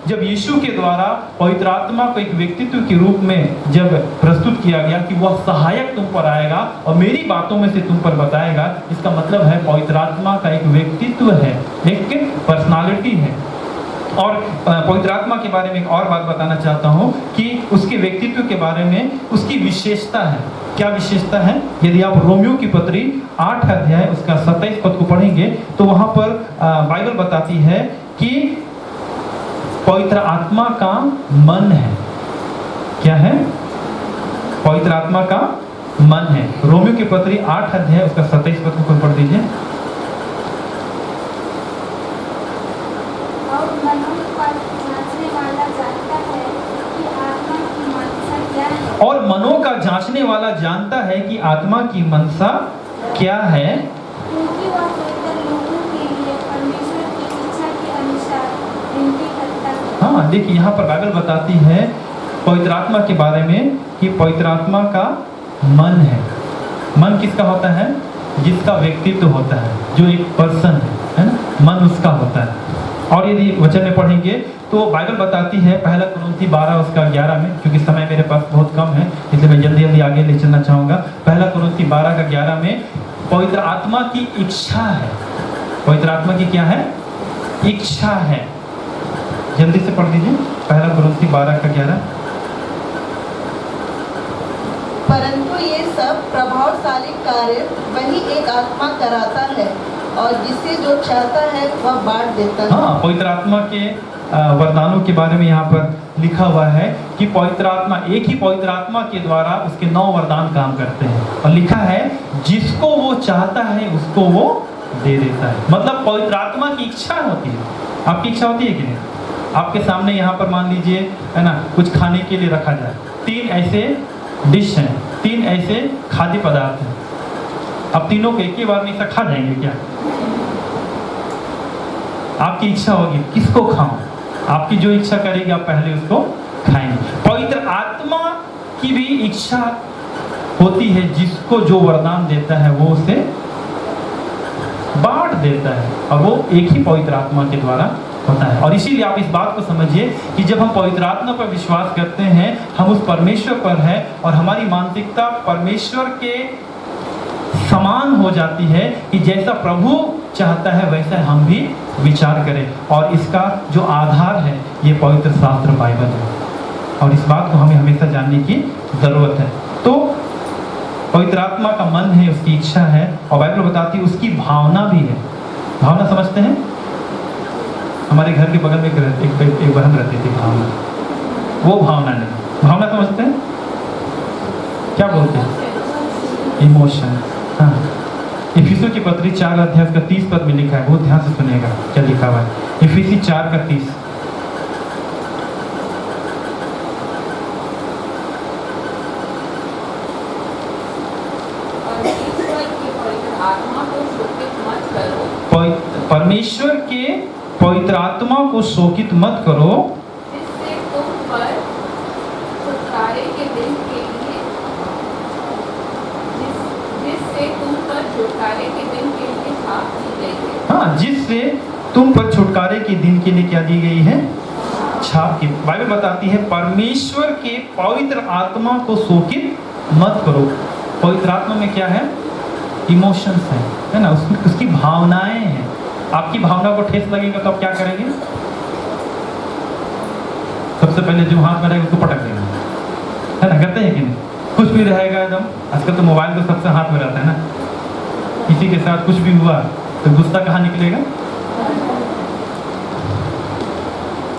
जब यीशु के द्वारा पवित्र आत्मा को एक व्यक्तित्व के रूप में जब प्रस्तुत किया गया कि वह सहायक तुम पर आएगा और मेरी बातों में से तुम पर बताएगा, इसका मतलब है पवित्र आत्मा का एक व्यक्तित्व है, एक पर्सनालिटी है। और पवित्र आत्मा के बारे में एक और बात बताना चाहता हूँ कि उसके व्यक्तित्व के बारे में उसकी विशेषता है। क्या विशेषता है? यदि आप रोमियो की पत्री 8 अध्याय उसका 27 पद को पढ़ेंगे तो वहाँ पर बाइबल बताती है कि पवित्र आत्मा का मन है। क्या है? पवित्र आत्मा का मन है। रोमियो की पत्री 8 अध्याय उसका 27 पद को पढ़ दीजिए। और मनों का जांचने वाला जानता है कि आत्मा की मनसा क्या है, क्योंकि वह पवित्र लोगों के लिए परमेश्वर की इच्छा के अनुसार विनती करता है। हाँ, देखिए यहाँ पर बाइबल बताती है पवित्र आत्मा के बारे में कि पवित्र आत्मा का मन है। मन किसका होता है? जिसका व्यक्तित्व होता है, जो एक पर्सन है ना, मन उसका होता है। और यदि वचन में पढ़ेंगे तो बाइबल बताती है पहला कुरिन्थी 12 उसका 11 में, क्योंकि समय मेरे पास बहुत कम है इसलिए मैं जल्दी जल्दी आगे ले चलना चाहूँगा। पहला कुरिन्थी 12 का 11 में पवित्र आत्मा की इच्छा है। पवित्र आत्मा की क्या है? इच्छा है। जल्दी से पढ़ दीजिए पहला कुरिन्थी 12 का 11। परंतु ये सब प्रभावशाली कार्य वही एक आत्मा कराता है और जिसे जो चाहता है वह बांट देता है। हाँ, पवित्र आत्मा के वरदानों के बारे में यहाँ पर लिखा हुआ है कि पवित्र आत्मा, एक ही पवित्र आत्मा के द्वारा उसके 9 वरदान काम करते हैं। और लिखा है जिसको वो चाहता है उसको वो दे देता है। मतलब पवित्र आत्मा की इच्छा होती है। आपकी इच्छा होती है कि नहीं? आपके सामने यहाँ पर मान लीजिए है ना, कुछ खाने के लिए रखा जाए, 3 ऐसे डिश हैं, 3 ऐसे खाद्य पदार्थ हैं। अब तीनों को एक ही बार में खा जाएंगे क्या? आपकी इच्छा होगी किसको खाऊं, आपकी जो इच्छा करेगी आप पहले उसको खाएंगे। पवित्र आत्मा की भी इच्छा होती है, जिसको जो वरदान देता है वो उसे बांट देता है और वो एक ही पवित्र आत्मा के द्वारा होता है। और इसीलिए आप इस बात को समझिए कि जब हम पवित्र आत्मा पर विश्वास करते हैं हम उस परमेश्वर पर है और हमारी मानसिकता परमेश्वर के समान हो जाती है कि जैसा प्रभु चाहता है वैसा हम भी विचार करें। और इसका जो आधार है ये पवित्र शास्त्र बाइबल है और इस बात को हमें हमेशा जानने की ज़रूरत है। तो पवित्र आत्मा का मन है, उसकी इच्छा है और बाइबल बताती है उसकी भावना भी है। भावना समझते हैं? हमारे घर के बगल में एक बहन रहती थी, भावना। वो भावना नहीं, भावना समझते हैं? क्या बोलते हैं? इमोशन। हाँ, इफिसियों की पत्री 4 अध्याय का 30 पद में लिखा है, बहुत ध्यान से सुनिएगा क्या लिखा हुआ है। इफिसी 4 का 30। परमेश्वर के पवित्र आत्मा को शोकित मत करो, जिससे तुम पर छुटकारे के दिन के लिए जिससे तुम पर छुटकारे के दिन के लिए छाप दी गई है। हाँ, जिससे तुम पर छुटकारे के दिन के लिए क्या दी गई है? छाप की। बाइबल बताती है परमेश्वर के पवित्र आत्मा को शोकित मत करो। पवित्र आत्मा में क्या है? इमोशंस है ना, उसकी भावनाएं हैं। आपकी भावना को ठेस लगेगा तो आप क्या करेंगे? सबसे पहले जो हाथ में रहेगा उसको पटक देंगे, है ना, करते हैं कि नहीं? कुछ भी रहेगा एकदम, आजकल तो मोबाइल तो सबसे हाथ में रहता है ना, किसी के साथ कुछ भी हुआ तो गुस्सा कहाँ निकलेगा?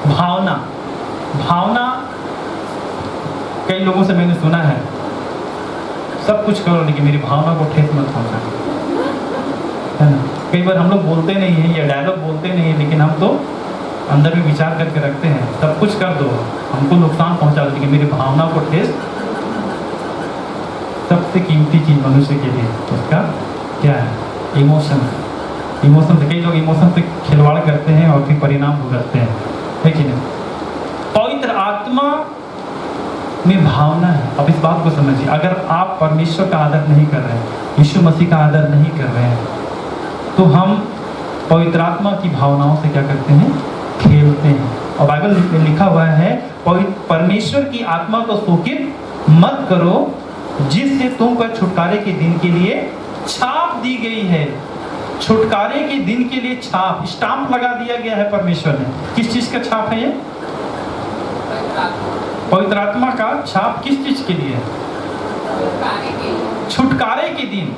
भावना कई लोगों से मैंने सुना है, सब कुछ करो लेकिन मेरी भावना को ठेस मत पहुंचा, है ना। कई बार हम लोग बोलते नहीं हैं या डायलॉग बोलते नहीं हैं, लेकिन हम तो अंदर में विचार करके रखते हैं, सब कुछ कर दो, हमको नुकसान पहुंचा दो लेकिन मेरी भावना को ठेस। सबसे कीमती चीज मनुष्य के लिए उसका क्या है? इमोशन से कई लोग इमोशन से खिलवाड़ करते हैं और फिर परिणाम भुगतते हैं, है कि नहीं? पवित्र आत्मा में भावना है। अब इस बात को समझिए, अगर आप परमेश्वर का आदर नहीं कर रहे हैं, यीशु मसीह का आदर नहीं कर रहे हैं, तो हम पवित्र आत्मा की भावनाओं से क्या करते हैं? खेलते हैं। और बाइबल में लिखा हुआ है परमेश्वर की आत्मा को शोकित मत करो जिससे तुम पर छुटकारे के दिन के लिए छाप दी गई है। छुटकारे के दिन के लिए छाप, स्टाम्प लगा दिया गया है परमेश्वर ने। किस चीज का छाप है ये? पवित्र आत्मा का छाप किस चीज के लिए? छुटकारे के दिन,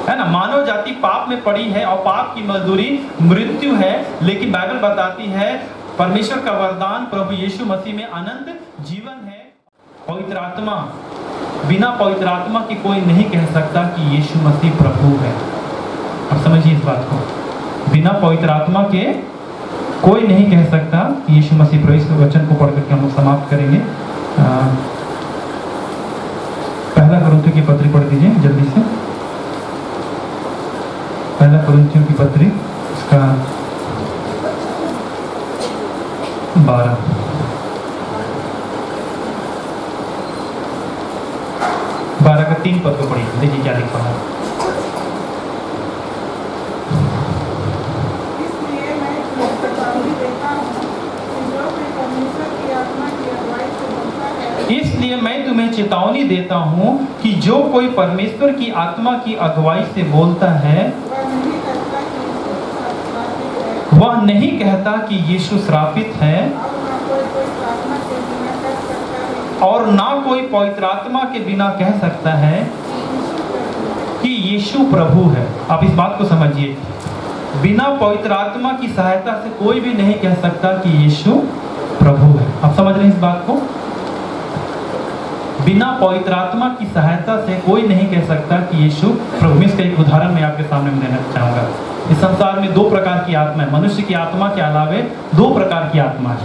है ना। मानव जाति पाप में पड़ी है और पाप की मजदूरी मृत्यु है, लेकिन बाइबल बताती है परमेश्वर का वरदान प्रभु यीशु मसीह में अनंत जीवन है। पवित्र आत्मा, बिना पवित्र आत्मा के कोई नहीं कह सकता कि यीशु मसीह प्रभु है। अब समझिए इस बात को, बिना पवित्र आत्मा के कोई नहीं कह सकता कि यीशु मसीह प्रभु। इस वचन को पढ़ करके हम लोग समाप्त करेंगे। पहला कुरिन्थियों की पत्री पढ़ दीजिए जल्दी से। पहला कुरिन्थियों की पत्री इसका 12 का 3 पद को पढ़िए, देखिए क्या लिखा है। इसलिए मैं तुम्हें चेतावनी देता हूँ कि जो कोई परमेश्वर की आत्मा की अगुवाई से बोलता है वह नहीं कहता कि यीशु श्रापित है, और ना कोई पवित्र आत्मा के बिना कह सकता है कि यीशु प्रभु है। आप इस बात को समझिए, बिना पवित्र आत्मा की सहायता से कोई भी नहीं कह सकता कि यीशु प्रभु है। आप समझ रहे हैं इस बात को? बिना पवित्र आत्मा की सहायता से कोई नहीं कह सकता कि यीशु प्रभु। इसका एक उदाहरण मैं आपके सामने देना चाहूँगा। इस संसार में 2 प्रकार की आत्मा है। मनुष्य की आत्मा के अलावे 2 प्रकार की आत्मा है।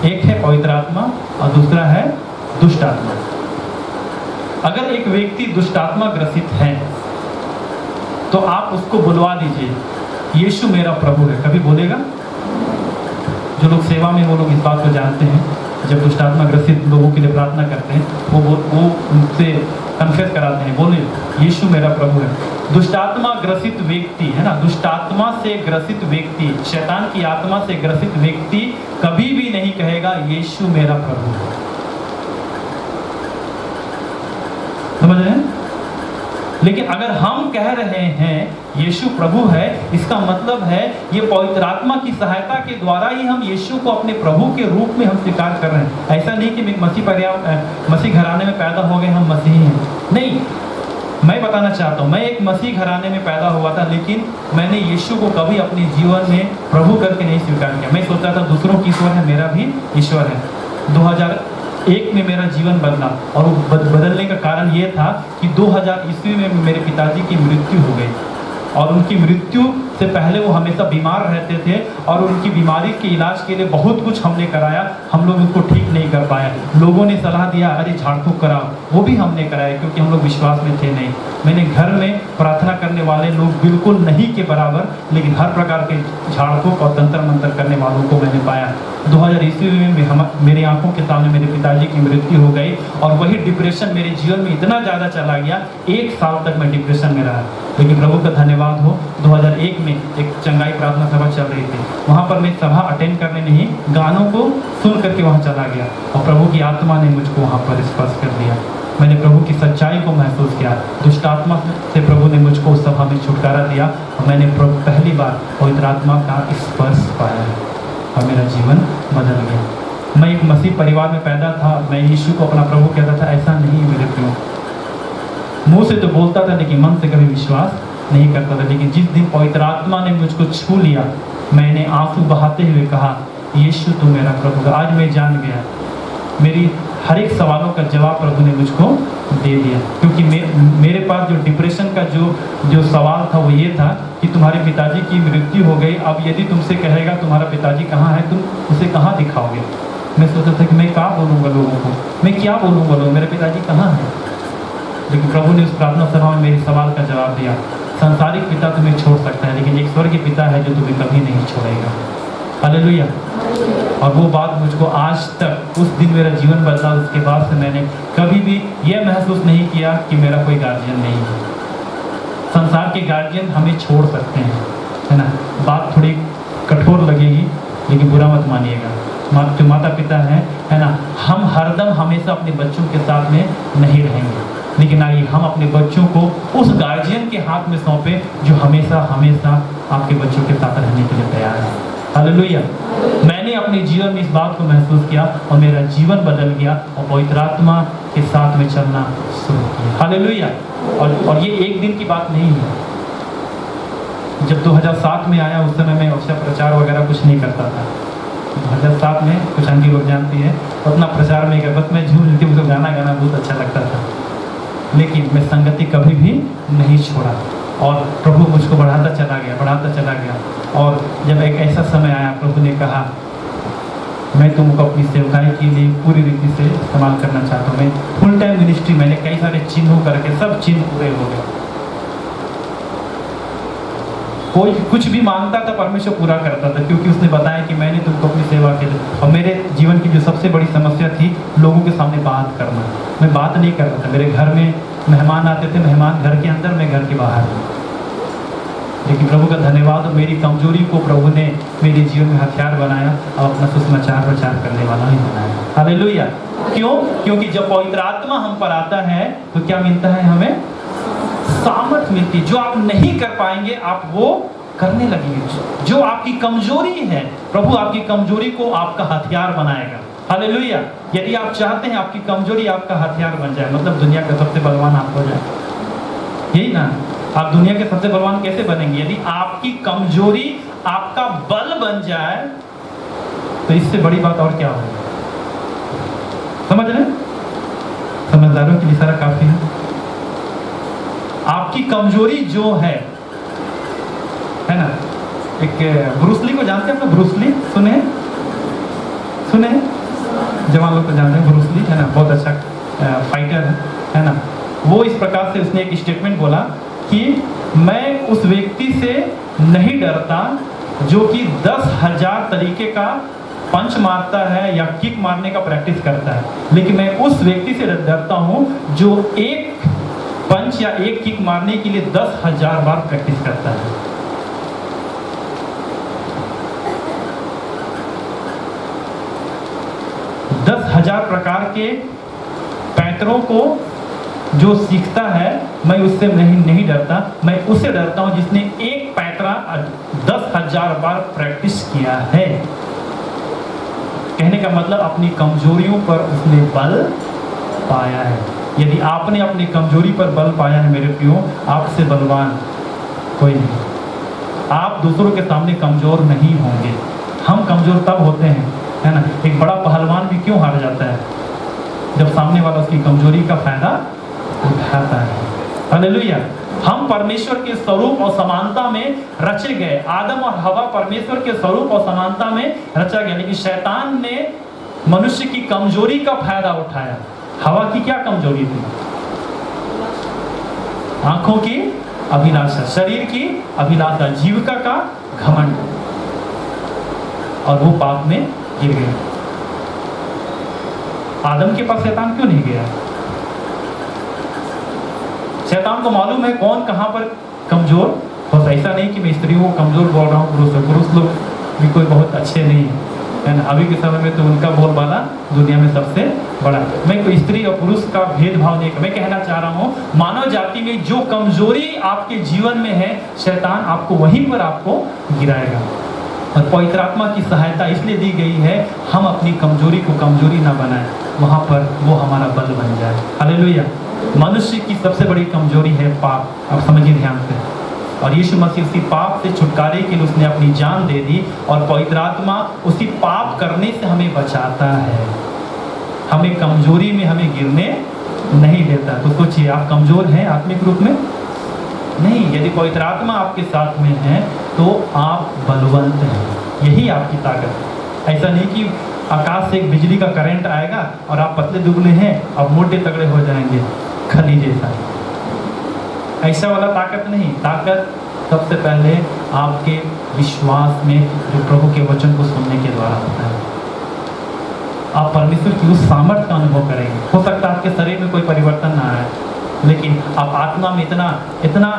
एक है पवित्र आत्मा और दूसरा है दुष्ट आत्मा। अगर एक व्यक्ति दुष्ट आत्मा ग्रसित है तो आप उसको बुलवा दीजिए, यीशु मेरा प्रभु है, कभी बोलेगा? जो लोग सेवा में वो लोग इस बात को जानते हैं, जब दुष्ट आत्मा ग्रसित लोगों के लिए प्रार्थना करते हैं वो उनसे कन्फेस कराते हैं, बोले यीशु मेरा प्रभु है। दुष्ट आत्मा ग्रसित व्यक्ति, है ना, दुष्ट आत्मा से ग्रसित व्यक्ति, शैतान की आत्मा से ग्रसित व्यक्ति कभी भी नहीं कहेगा यीशु मेरा प्रभु है। समझ रहे हैं? लेकिन अगर हम कह रहे हैं यीशु प्रभु है, इसका मतलब है ये पवित्र आत्मा की सहायता के द्वारा ही हम यीशु को अपने प्रभु के रूप में हम स्वीकार कर रहे हैं। ऐसा नहीं कि मसीह घराने में पैदा हो गए हम मसीही हैं, नहीं। मैं बताना चाहता हूँ, मैं एक मसीह घराने में पैदा हुआ था, लेकिन मैंने यीशु को कभी अपने जीवन में प्रभु करके नहीं स्वीकार किया। मैं सोचता था दूसरों की ईश्वर है, मेरा भी ईश्वर है। 2001 में मेरा जीवन बदला, और वो बदलने का कारण ये था कि 2000 ईस्वी में मेरे पिताजी की मृत्यु हो गई, और उनकी मृत्यु से पहले वो हमेशा बीमार रहते थे, और उनकी बीमारी के इलाज के लिए बहुत कुछ हमने कराया, हम लोग उनको ठीक नहीं कर पाए। लोगों ने सलाह दिया अरे झाड़ फूक कराओ, वो भी हमने कराया क्योंकि हम लोग विश्वास में थे नहीं। मैंने घर में प्रार्थना करने वाले लोग बिल्कुल नहीं के बराबर, लेकिन हर प्रकार के झाड़ फूक और तंत्र मंत्र करने वालों को मैंने पाया। 2000 ईस्वी में मेरी आंखों के सामने मेरे पिताजी की मृत्यु हो गई, और वही डिप्रेशन मेरे जीवन में इतना ज़्यादा चला गया, 1 साल तक मैं डिप्रेशन में रहा। लेकिन प्रभु का धन्यवाद हो, 2001 में एक चंगाई प्रार्थना सभा चल रही थी, वहाँ पर मैं सभा अटेंड करने नहीं, गानों को सुन करके वहाँ चला गया, और प्रभु की आत्मा ने मुझको वहाँ पर स्पर्श कर दिया। मैंने प्रभु की सच्चाई को महसूस किया। दुष्ट आत्मा से प्रभु ने मुझको उस सभा में छुटकारा दिया, और मैंने पहली बार पवित्र आत्मा का स्पर्श पाया है, और मेरा जीवन बदल गया। मैं एक मसीह परिवार में पैदा था, मैं यीशु को अपना प्रभु कहता था, ऐसा नहीं मेरे प्रियो। मुंह से तो बोलता था लेकिन मन से कभी विश्वास नहीं करता था। लेकिन जिस दिन पवित्र आत्मा ने मुझको छू लिया, मैंने आंसू बहाते हुए कहा यीशु तू मेरा प्रभु है। आज मैं जान गया, मेरी हर एक सवालों का जवाब प्रभु ने मुझको दे दिया, क्योंकि मेरे पास जो डिप्रेशन का जो सवाल था वो ये था कि तुम्हारे पिताजी की मृत्यु हो गई, अब यदि तुमसे कहेगा तुम्हारा पिताजी कहाँ है, तुम उसे कहाँ दिखाओगे। मैं सोचता था कि मैं क्या बोलूँगा लोगों को, मैं क्या बोलूँगा लोग, मेरे पिताजी कहाँ हैं। लेकिन प्रभु ने उस प्रार्थना सभा में मेरे सवाल का जवाब दिया, सांसारिक पिता तुम्हें छोड़ सकता है, लेकिन एक स्वर्गीय पिता है जो तुम्हें कभी नहीं छोड़ेगा। हालेलुया। और वो बात मुझको आज तक, उस दिन मेरा जीवन बदला, उसके बाद से मैंने कभी भी यह महसूस नहीं किया कि मेरा कोई गार्जियन नहीं है। संसार के गार्जियन हमें छोड़ सकते हैं, है ना। बात थोड़ी कठोर लगेगी लेकिन बुरा मत मानिएगा। जो माता पिता हैं, है ना, हम हरदम हमेशा अपने बच्चों के साथ में नहीं रहेंगे, लेकिन आइए हम अपने बच्चों को उस गार्जियन के हाथ में सौंपे जो हमेशा हमेशा आपके बच्चों के साथ रहने के लिए तैयार है। हालेलुया। मैंने अपने जीवन में इस बात को महसूस किया और मेरा जीवन बदल गया और पवित्र आत्मा के साथ में चलना शुरू किया। हालेलुया। और ये एक दिन की बात नहीं है। जब 2007 में आया उस समय मैं अवसर प्रचार वगैरह कुछ नहीं करता था। 2007 में कुछ आंटी लोग जानती है उतना प्रचार नहीं कर, बस मैं झूमती मुझे गाना गाना बहुत अच्छा लगता था, लेकिन मैं संगति कभी भी नहीं छोड़ा और प्रभु मुझको बढ़ाता चला गया। और जब एक ऐसा समय आया, प्रभु ने कहा मैं तुमको अपनी सेवकाई के लिए पूरी रीति से इस्तेमाल करना चाहता हूँ। मैं फुल टाइम मिनिस्ट्री, मैंने कई सारे चिन्हों करके सब चिन्ह पूरे हो गए। कोई कुछ भी मांगता था परमेश्वर पूरा करता था, क्योंकि उसने बताया कि मैंने तुमको अपनी सेवा के लिए। और मेरे जीवन की जो सबसे बड़ी समस्या थी लोगों के सामने बात करना। मैं बात नहीं करता था। मेरे घर में मेहमान आते थे, मेहमान घर के अंदर, मैं घर के बाहर। लेकिन प्रभु का धन्यवाद, मेरी कमजोरी को प्रभु ने मेरे जीवन में हथियार बनाया और अपना सुसमाचार प्रचार करने वाला ही बनाया। हालेलुया। क्यों? क्योंकि जब पवित्र आत्मा हम पर आता है तो क्या मिलता है? हमें सामर्थ मिलती। जो आप नहीं कर पाएंगे आप वो करने लगेंगे। जो आपकी कमजोरी है, प्रभु आपकी कमजोरी को आपका हथियार बनाएगा। हालेलुया। यदि आप चाहते हैं आपकी कमजोरी आपका हथियार बन जाए, मतलब दुनिया का सबसे बलवान आप हो जाए, यही ना? आप दुनिया के सबसे बलवान कैसे बनेंगे? यदि आपकी कमजोरी आपका बल बन जाए, तो इससे बड़ी बात और क्या होगी? समझ रहे? समझदारों के लिए सारा काफी है। आपकी कमजोरी जो है ना, एक ब्रूसली को जानते हैं? ब्रूसली सुने हैं? जवान लोग तो जानते हैं ब्रूसली, है ना, बहुत अच्छा फाइटर है ना। वो इस प्रकार से उसने एक स्टेटमेंट बोला कि मैं उस व्यक्ति से नहीं डरता जो कि 10,000 तरीके का पंच मारता है या किक मारने का प्रैक्टिस करता है, लेकिन मैं उस व्यक्ति से डरता हूं जो एक पंच या एक किक मारने के लिए 10,000 बार प्रैक्टिस करता है। दस 10,000 प्रकार के पैंतरों को जो सीखता है, मैं उससे नहीं डरता। मैं उससे डरता हूं जिसने एक पैंतरा 10,000 बार प्रैक्टिस किया है। कहने का मतलब अपनी कमजोरियों पर उसने बल पाया है। यदि आपने अपनी कमजोरी पर बल पाया है मेरे प्रियो, आपसे बलवान कोई नहीं। आप दूसरों के सामने कमजोर नहीं होंगे। हम कमजोर तब होते हैं, है ना। एक बड़ा पहलवान भी क्यों हार जाता है? जब सामने वाला उसकी कमजोरी का फायदा उठाता है। हालेलुया। हम परमेश्वर के स्वरूप और समानता में रचे गए। आदम और हवा परमेश्वर के स्वरूप और समानता में रचा गया, लेकिन शैतान ने मनुष्य की कमजोरी का फायदा उठाया। हवा की क्या कमजोरी थी? आंखों की अभिलाषा, शरीर की अभिलाषा, जीविका का घमंड, और वो पाप में गिर गए। आदम के पास शैतान क्यों नहीं गया? शैतान को मालूम है कौन कहां पर कमजोर। बस ऐसा नहीं कि मैं स्त्रियों को कमजोर बोल रहा हूँ, पुरुष लोग भी कोई बहुत अच्छे नहीं है ना। अभी के समय में तो उनका बोलबाला दुनिया में सबसे बड़ा। मैं कोई स्त्री और पुरुष का भेदभाव नहीं, मैं कहना चाह रहा हूँ मानव जाति में जो कमजोरी आपके जीवन में है, शैतान आपको वहीं पर आपको गिराएगा। और पवित्र आत्मा की सहायता इसलिए दी गई है, हम अपनी कमजोरी को कमजोरी ना बनाएं, वहां पर वो हमारा बल बन जाए। हालेलुया। मनुष्य की सबसे बड़ी कमजोरी है पाप। आप समझिए ध्यान से। और यीशु मसीह उसी पाप से छुटकारे के लिए उसने अपनी जान दे दी, और पवित्र आत्मा उसी पाप करने से हमें बचाता है। हमें कमजोरी में हमें गिरने नहीं देता। तो सोचिए, आप कमजोर हैं आत्मिक रूप में? नहीं। यदि पवित्र आत्मा आपके साथ में है तो आप बलवंत हैं। यही आपकी ताकत। ऐसा नहीं कि आकाश से एक बिजली का करंट आएगा और आप पतले दुबले हैं अब मोटे तगड़े हो जाएंगे खली जैसा। ऐसा वाला ताकत नहीं। ताकत सबसे पहले आपके विश्वास में, जो प्रभु के वचन को सुनने के द्वारा होता है। आप परमेश्वर की उस सामर्थ्य का अनुभव करेंगे। हो सकता है आपके शरीर में कोई परिवर्तन ना आए, लेकिन आप आत्मा में इतना इतना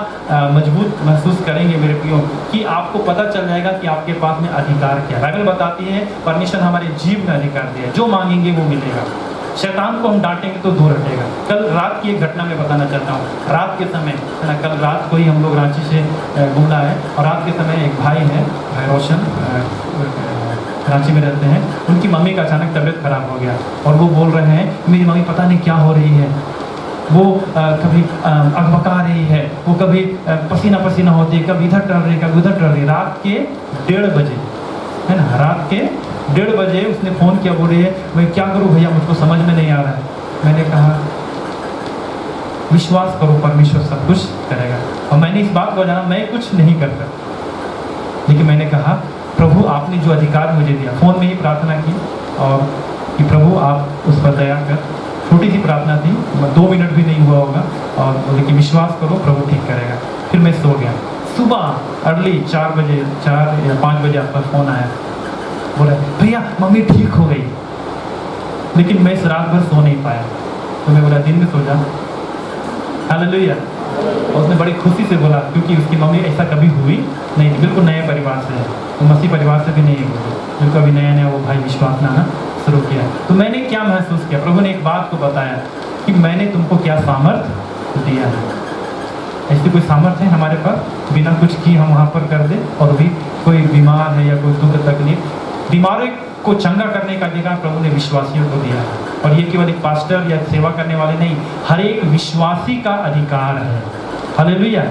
मजबूत महसूस करेंगे मेरे प्रियो कि आपको पता चल जाएगा कि आपके पास में अधिकार क्या है। बाइबल बताती है परमेश्वर हमारे जीव में अधिकार दिया है, जो मांगेंगे वो मिलेगा। शैतान को हम डांटेंगे तो दूर हटेगा। कल रात की एक घटना मैं बताना चाहता हूँ। रात के समय है ना, कल रात को ही हम लोग रांची से घूमना है और रात के समय एक भाई है, भाई रोशन, रांची में रहते हैं। उनकी मम्मी का अचानक तबीयत खराब हो गया और वो बोल रहे हैं मेरी मम्मी पता नहीं क्या हो रही है, वो कभी अकबका रही है, वो कभी पसीना पसीना होती है, कभी इधर टल रही है, कभी उधर टल रही है। रात के 1:30 बजे है ना, रात के 1:30 बजे उसने फ़ोन किया, बोल रही है मैं क्या करूँ भैया, मुझको समझ में नहीं आ रहा है। मैंने कहा विश्वास करो परमेश्वर सब कुछ करेगा। और मैंने इस बात को जाना मैं कुछ नहीं कर सकता, लेकिन मैंने कहा प्रभु आपने जो अधिकार मुझे दिया, फ़ोन में ही प्रार्थना की और कि प्रभु आप उस पर दया कर। छोटी सी प्रार्थना थी, 2 मिनट भी नहीं हुआ होगा और बोले कि विश्वास करो प्रभु ठीक करेगा। फिर मैं सो गया। सुबह अर्ली 4 बजे 4 या 5 बजे आसपास फ़ोन आया, बोला भैया मम्मी ठीक हो गई। लेकिन मैं इस रात भर सो नहीं पाया, तो मैं बोला दिन में सो जा। हालेलुया। और उसने बड़ी खुशी से बोला, क्योंकि उसकी मम्मी ऐसा कभी हुई नहीं थी, बिल्कुल नए परिवार से है, वो मसीह परिवार से भी नहीं हुई, बिल्कुल अभी नया नया वो भाई विश्वास लाना शुरू किया। तो मैंने क्या महसूस किया, प्रभु ने एक बात को बताया कि मैंने तुमको क्या सामर्थ दिया है। ऐसी कोई सामर्थ्य है हमारे पास बिना कुछ की हम वहाँ पर कर दे, और भी कोई बीमार है या कोई दुख तकलीफ, बीमारों को चंगा करने का अधिकार प्रभु ने विश्वासियों को दिया है। और ये केवल एक पास्टर या सेवा करने वाले नहीं, हर एक विश्वासी का अधिकार है। हालेलुया।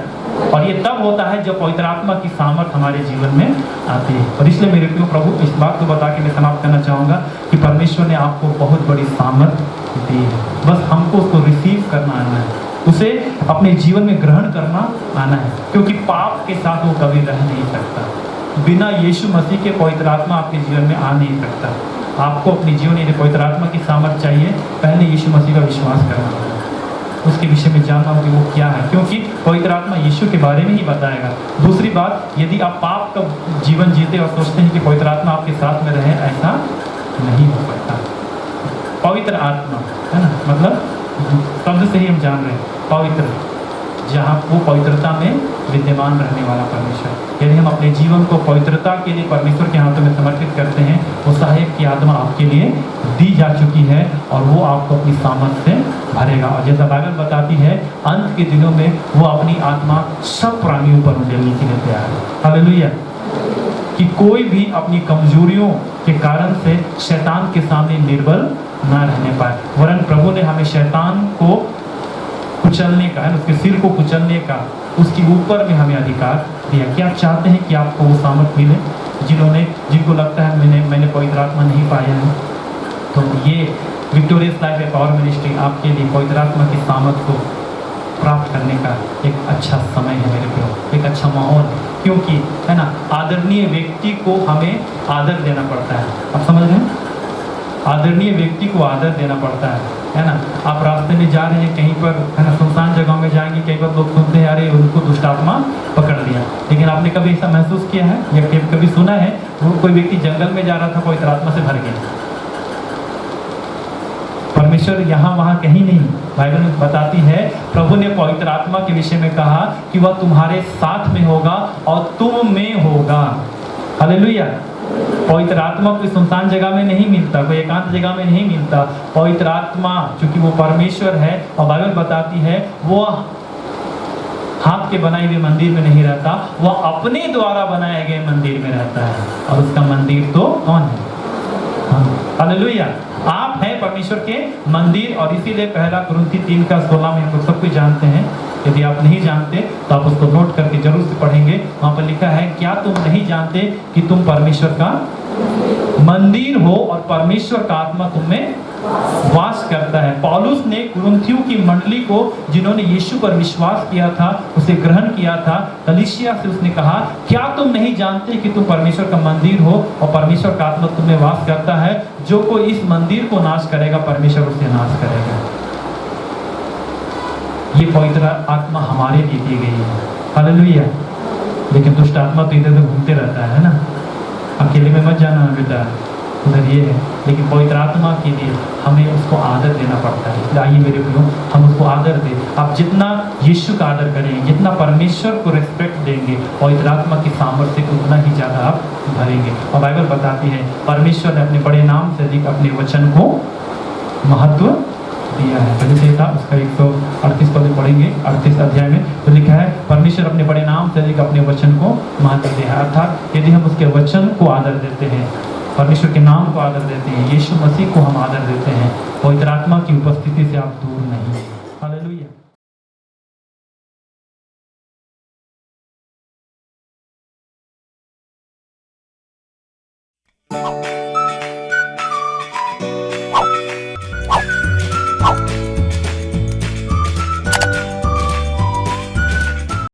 और ये तब होता है जब पवित्र आत्मा की सामर्थ हमारे जीवन में आती है। और इसलिए मेरे प्रिय प्रभु इस बात को बता के मैं समाप्त करना चाहूँगा कि परमेश्वर ने आपको बहुत बड़ी सामर्थ दी है, बस हमको उसको रिसीव करना आना है, उसे अपने जीवन में ग्रहण करना आना है। क्योंकि पाप के साथ वो कभी रह नहीं सकता, बिना यीशु मसीह के पवित्र आत्मा आपके जीवन में आ नहीं सकता। आपको अपने जीवन में पवित्र आत्मा की सामर्थ चाहिए, पहले यीशु मसीह का विश्वास करना होगा, उसके विषय में जानना हो कि वो क्या है, क्योंकि पवित्र आत्मा यीशु के बारे में ही बताएगा। दूसरी बात, यदि आप पाप का जीवन जीते और सोचते हैं कि पवित्र आत्मा आपके साथ में रहे, ऐसा नहीं हो सकता। पवित्र आत्मा है ना, मतलब शब्द से ही हम जान रहे हैं पवित्र, जहाँ वो पवित्रता में विद्यमान रहने वाला परमेश्वर। यदि हम अपने जीवन को पवित्रता के लिए परमेश्वर के हाथों में समर्पित करते हैं, वो सहायक की आत्मा आपके लिए दी जा चुकी है और वो आपको अपनी सामर्थ से भरेगा। और जैसा बाइबल बताती है, अंत के दिनों में वो अपनी आत्मा सब प्राणियों पर उंडेलने के लिए तैयार है। हालेलुया। कि कोई भी अपनी कमजोरियों के कारण से शैतान के सामने निर्बल ना रहने पाए, वरन प्रभु ने हमें शैतान को कुचलने का है, उसके सिर को कुचलने का, उसके ऊपर में हमें अधिकार दिया। क्या आप चाहते हैं कि आपको वो सामर्थ मिले? जिनको लगता है मैंने पवित्र आत्मा नहीं पाया है, तो ये विक्टोरियस लाइफ एम्पावर मिनिस्ट्री आपके लिए पवित्र आत्मा की सामर्थ को प्राप्त करने का एक अच्छा समय है मेरे प्रियो, एक अच्छा माहौल है। क्योंकि है ना, आदरणीय व्यक्ति को हमें आदर देना पड़ता है। आप समझ रहे हैं? आदरणीय व्यक्ति को आदर देना पड़ता है ना। आप रास्ते में जा रहे हैं कहीं पर, है ना, सुनसान जगहों में जाएंगे, कई बार लोग सुनते हैं अरे उनको दुष्ट आत्मा पकड़ लिया। लेकिन आपने कभी ऐसा महसूस किया है या कभी सुना है वो कोई व्यक्ति जंगल में जा रहा था, पवित्र आत्मा से भर गया? परमेश्वर यहाँ वहाँ कहीं नहीं, बाइबल में बताती है, प्रभु ने पवित्र आत्मा के विषय में कहा कि वह तुम्हारे साथ में होगा और तुम में होगा। हालेलुया। पवित्र आत्मा कोई सुनसान जगह में नहीं मिलता, कोई एकांत जगह में नहीं मिलता। पवित्र आत्मा चूंकि वो परमेश्वर है, और बाइबल बताती है वो हाथ के बनाए हुए मंदिर में नहीं रहता, वह अपने द्वारा बनाए गए मंदिर में रहता है। और उसका मंदिर तो कौन है? हालेलुया। आप हैं परमेश्वर के मंदिर। और इसीलिए 1 कुरिन्थी 3:16 में हम लोग सब कुछ जानते हैं। यदि आप नहीं जानते तो आप उसको नोट करके जरूर से पढ़ेंगे। वहाँ पर लिखा है, क्या तुम नहीं जानते कि तुम परमेश्वर का मंदिर हो और परमेश्वर का आत्मा तुम में वास करता है। पौलुस ने कुरिन्थियों की मंडली को, जिन्होंने यीशु पर विश्वास किया था, उसे ग्रहण किया था, कलीसिया से उसने कहा, क्या तुम नहीं जानते कि तुम परमेश्वर का मंदिर हो और परमेश्वर का आत्मा तुम में वास करता है? जो कोई इस मंदिर को नाश करेगा, परमेश्वर उसे नाश करेगा। ये पवित्र आत्मा हमारे लिए दी गई है। हालेलुया। लेकिन दुष्ट आत्मा तो इधर उधर घूमते रहता है ना। अकेले में मत जाना बेटा, उधर ये है, लेकिन पवित्र आत्मा के लिए हमें उसको आदर देना पड़ता है। इसलिए आइए मेरे प्रियो, हम उसको आदर दें। आप जितना यीशु का आदर करेंगे, जितना परमेश्वर को रिस्पेक्ट देंगे, पवित्र आत्मा की सामर्थ्य को उतना ही ज़्यादा आप भरेंगे। और बाइबल बताती है परमेश्वर ने अपने बड़े नाम से अधिक अपने वचन को महत्व दिया है। पहले से था उसका 138 पद पढ़ेंगे, 38 अध्याय में तो लिखा है परमेश्वर अपने बड़े नाम से अधिक अपने वचन को महत्व दिया है। अर्थात यदि हम उसके वचन को आदर देते हैं, परमेश्वर के नाम को आदर देते हैं, यीशु मसीह को हम आदर देते हैं, पवित्र आत्मा की उपस्थिति से आप दूर नहीं। हालेलुया।